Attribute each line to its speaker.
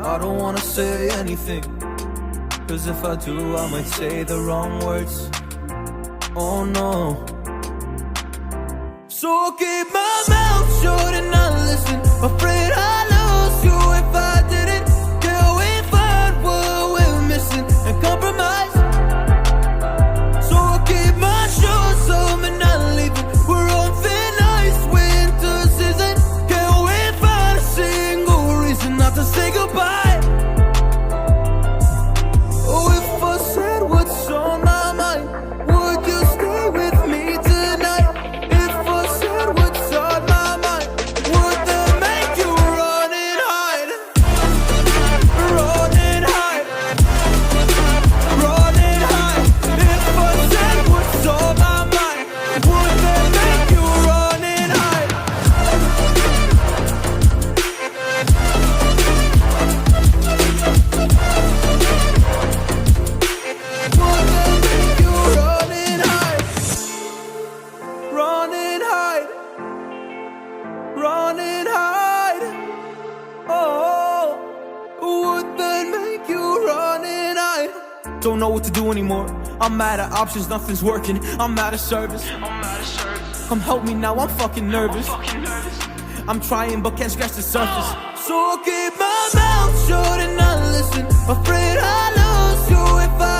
Speaker 1: I don't wanna say anything, 'cause if I do, I might say the wrong words. Oh no. So I'll keep my mouth shut and not listen. Afraid I lose you if I didn't. Can we find what we're missing and compromise? So I'll keep my shoes on and not leaving. We're on thin ice, winter season. Can we find a single reason not to say goodbye? Oh, if I said what's on my mind, would you stay with me tonight? If I said what's on my mind, would that make you run and hide? Run and hide. Run and hide. If I said what's on my mind, would that make you run and hide? Would that make you run and hide? Run and hide. Run and hide. Oh, would that make you run and hide? Don't know what to do anymore. I'm out of options, nothing's working. I'm out of service. Come help me now, I'm fucking nervous. I'm trying but can't scratch the surface. So I'll keep my mouth shut and not listen. Afraid I lose you if I